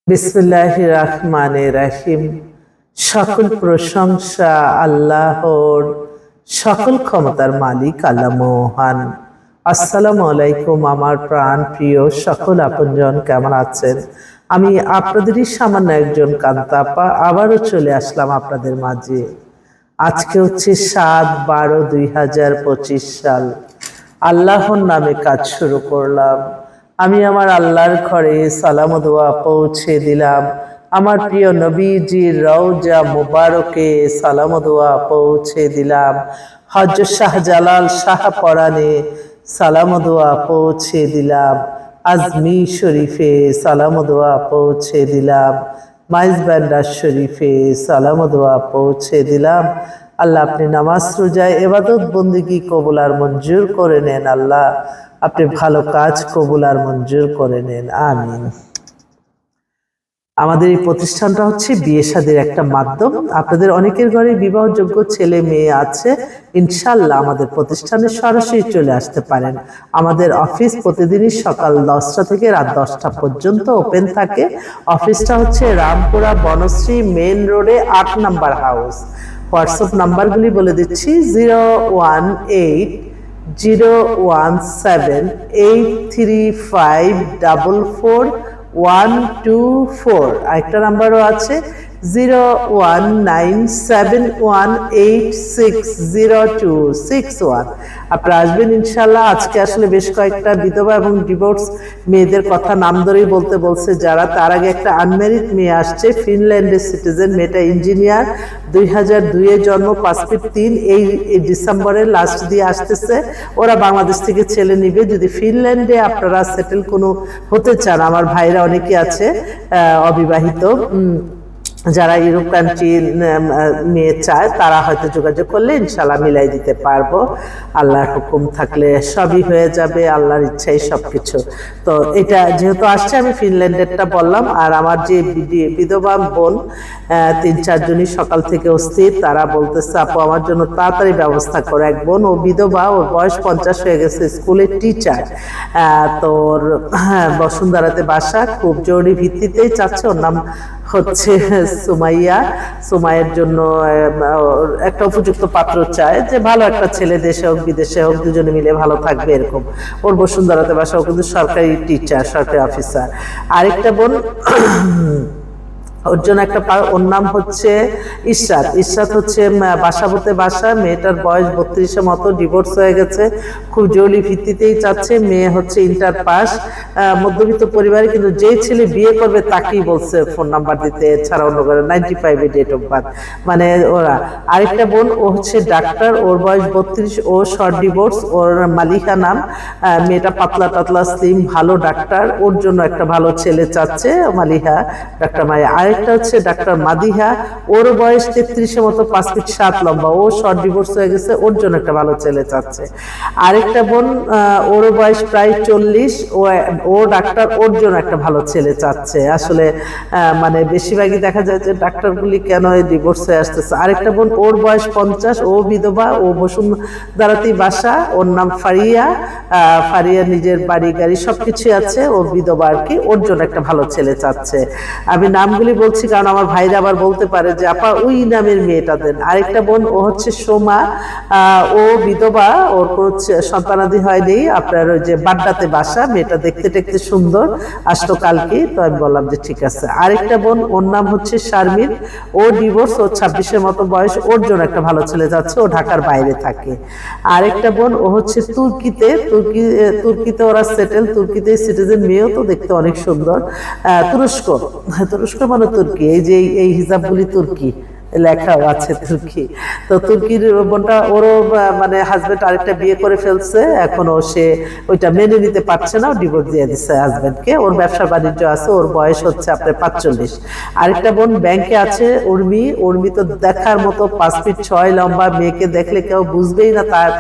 বিসমিল্লাহির রহমানির রহিম। সকল প্রশংসা আল্লাহর, সকল ক্ষমতার মালিক আল্লাহ মহান। আসসালামু আলাইকুম আমার প্রাণ প্রিয় সকল আপনজন, কেমন আছেন? আমি আপনাদেরই সামান্য একজন কান্তাপা আবারও চলে আসলাম আপনাদের মাঝে। আজকে হচ্ছে 7/12/2025 সাল। আল্লাহর নামে কাজ শুরু করলাম। আমি আমার আল্লাহর ঘরে সালাম ও দোয়া পৌঁছে দিলাম। আমার প্রিয় নবীজির রওজা মুবারকে সালাম ও দোয়া পৌঁছে দিলাম। হযরত শাহজালাল শাহ পরানে সালাম ও দোয়া পৌঁছে দিলাম। আজমির শরীফে সালাম ও দোয়া পৌঁছে দিলাম। মাইজ বান্ডার শরীফে সালাম ও দোয়া পৌঁছে দিলাম। আল্লাহ আপনি নামাজ রোজা ইবাদত বন্দেগী কবুল আর মঞ্জুর করে নেন। আল্লাহ আপনি ভালো কাজ কবুল আর মঞ্জুর করে নেন, আমিন। আমাদের এই প্রতিষ্ঠানটা হচ্ছে বিয়ে শাদীর একটা মাধ্যম। আপনাদের অনেকের ঘরে বিবাহযোগ্য ছেলে মেয়ে আছে, ইনশাল্লাহ আমাদের প্রতিষ্ঠানে সরাসরি চলে আসতে পারেন। আমাদের অফিস প্রতিদিনই সকাল 10টা থেকে রাত 10টা পর্যন্ত ওপেন থাকে। অফিসটা হচ্ছে রামপুরা বনশ্রী মেইন রোডে 8 নাম্বার হাউস। হোয়াটসঅ্যাপ নাম্বারগুলি বলে দিচ্ছি: 0181785444124। আরেকটা নাম্বারও আছে 01971860261। আপনারা আসবেন ইনশাল্লাহ। আজকে আসলে বেশ কয়েকটা বিধবা এবং ডিভোর্স মেয়েদের কথা নাম ধরেই বলতে বলছে যারা। তার আগে একটা আনম্যারিড মেয়ে আসছে, ফিনল্যান্ডের সিটিজেন, মেয়েটা ইঞ্জিনিয়ার, 2002-এ জন্ম, 5 ফিট 3। এই ডিসেম্বরের লাস্ট দিয়ে আসতেছে। ওরা বাংলাদেশ থেকে ছেলে নিবে। যদি ফিনল্যান্ডে আপনারা সেটেল কোনো হতে চান, আমার ভাইরা অনেকে আছে অবিবাহিত, যারা ইউরোপ কান্ট্রি মেয়ে চায়, তারা হয়তো যোগাযোগ করলে ইনশাল্লাহ মিলাই দিতে পারবো। আল্লাহর হুকুম থাকলে সবই হয়ে যাবে, আল্লাহর ইচ্ছাই সবকিছু। তো এটা যেহেতু আসছে, আমি ফিনল্যান্ডেরটা বললাম। আর আমার যে বিধবা বোন 3-4 জনই সকাল থেকে অস্থির। তারা বলতেছে, আপু আমার জন্য তাড়াতাড়ি ব্যবস্থা করো। এক বোন, ও বিধবা, ওর বয়স 50 হয়ে গেছে, স্কুলের টিচার। তোর বসুন্ধরাতে বাসা, খুব জরুরি ভিত্তিতেই চাচ্ছে। ওর নাম হচ্ছে সুমাইয়া। সুমাইয়ের জন্য একটা উপযুক্ত পাত্র চায়, যে ভালো একটা ছেলে, দেশে হোক বিদেশে হোক, দুজনে মিলে ভালো থাকবে এরকম। ওর বসুন্ধরাতে বাসা, ও কিন্তু সরকারি টিচার, সরকারি অফিসার। আরেকটা বোন, ওর জন্য একটা, ওর নাম হচ্ছে ইশরাত। ইশরাত হচ্ছে বাসাবোতে বাসা। মেয়েটার বয়স 32-এর মতো, ডিভোর্স হয়ে গেছে, খুব জরুরি ভিত্তিতেই চাচ্ছে। মেয়ে হচ্ছে ইন্টার পাস, মধ্যবিত্ত পরিবারে, কিন্তু যেই ছেলে বিয়ে করবে তাকেই বলছে ফোন নাম্বার দিতে, এছাড়া অন্য করে 95-এ ডেট অফ বার্থ, মানে ওরা। আরেকটা বোন, ও হচ্ছে ডাক্তার, ওর বয়স 32, ও শর্ট ডিভোর্স, ওর মালিকা নাম। মেয়েটা পাতলা টাতলা স্লিম, ভালো ডাক্তার, ওর জন্য একটা ভালো ছেলে চাচ্ছে মালিহা, ডাক্তার মারিয়া। আরেকটা হচ্ছে ডাক্তার মাদিহা, ওর বয়স 33-এর মতো, 5 ফিট 7 লম্বা, ও শর্ট ডিভোর্স হয়ে গেছে, ওর জন্য একটা ভালো ছেলে চাচ্ছে। আরেকটা বোন, ওর বয়স প্রায় 40, ও ডাক্তার, ওর জন্য একটা ভালো ছেলে চাচ্ছে। আসলে মানে বেশিরভাগই দেখা যায় যে ডাক্তারগুলি কেন ডিভোর্স হয়ে আসতেছে। আরেকটা বোন, ওর বয়স 50, ও বিধবা, ও বসুন্ধরাতেই বাসা, ওর নাম ফারিয়া। ফারিয়া নিজের বাড়ি গাড়ি সবকিছু আছে, ও বিধবা আর কি, ওর জন্য একটা ভালো ছেলে চাচ্ছে। আমি নামগুলি বলছি কারণ আমার ভাইরা আবার বলতে পারে যে আপা ওই নামের মেয়েটা দেন। আরেকটা বোন, ও হচ্ছে সোমা, ও বিধবা, ওর কোনো সন্তানাদি হয়নি। আপনার ওই যে বাড্ডাতে বাসা, মেয়েটা দেখতে টেকতে সুন্দর, আসতো কালকে, তো আমি বললাম যে ঠিক আছে। আরেকটা বোন, ওর নাম হচ্ছে শারমিন, ও ডিভোর্স, ও 26-এর মতো বয়স, ওর জন্য একটা ভালো ছেলে যাচ্ছে, ও ঢাকার বাইরে থাকে। আরেকটা বোন, ও হচ্ছে তুর্কিতে ওরা সেটেল, তুর্কিতে সিটিজেন, মেয়েও তো দেখতে অনেক সুন্দর। তুরস্ক মানে তুর্কি, এই যে এই হিজাবগুলি তুর্কি, লেখাও আছে তুর্কি। তো তুর্কির বোনটা, ওরও মানে হাজবেন্ড আরেকটা বিয়ে করে ফেলছে, এখনো সে ওইটা মেনে নিতে পারছে না, ডিভোর্স দিয়ে দিচ্ছে হাজবেন্ডকে। ওর ব্যবসা বাণিজ্য আছে, ওর বয়স হচ্ছে আপনার 45। আরেকটা বোন ব্যাংকে আছে, উর্মি তো দেখার মতো, 5 ফিট 6 লম্বা, মেয়েকে দেখলে কেউ বুঝবেই না তার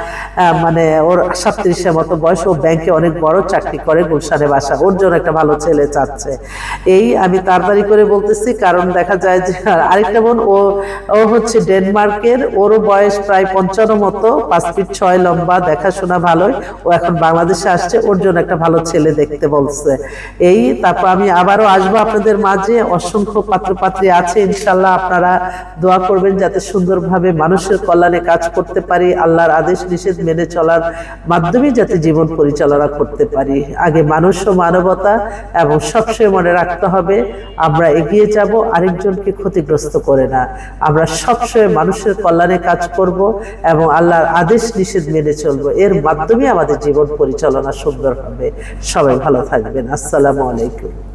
মানে ওর 37-এর মতো বয়স, ও ব্যাংকে অনেক বড় চাকরি করে, গুলশানে বাসা, ওর জন্য একটা ভালো ছেলে চাচ্ছে। এই আমি তাড়াতাড়ি করে বলতেছি কারণ দেখা যায় যে। আরেকটা বোন, ও ও হচ্ছে ডেনমার্কের, ওরও বয়স প্রায় 55 মতো, 5 ফিট 6 লম্বা, দেখাশোনা ভালোই। ও এখন বাংলাদেশে আসছে, ওর জন্য একটা ভালো ছেলে দেখতে বলছে। এই তারপর আমি আবারও আসবো আপনাদের মাঝে। অসংখ্য পাত্রপাত্রী আছে, ইনশাল্লাহ আপনারা দোয়া করবেন যাতে সুন্দরভাবে মানুষের কল্যাণে কাজ করতে পারি, আল্লাহর আদেশ নিষেধ মেনে চলার মাধ্যমে যাতে জীবন পরিচালনা করতে পারি। আগে মানুষ ও মানবতা, এবং সবসময় মনে রাখতে হবে আমরা এগিয়ে যাব আরেকজনকে ক্ষতিগ্রস্ত করে না। আমরা সবসময় মানুষের কল্যাণে কাজ করব এবং আল্লাহর আদেশ নিষেধ মেনে চলবো, এর মাধ্যমে আমাদের জীবন পরিচালনা সুন্দর হবে। সবাই ভালো থাকবেন। আসসালামু আলাইকুম।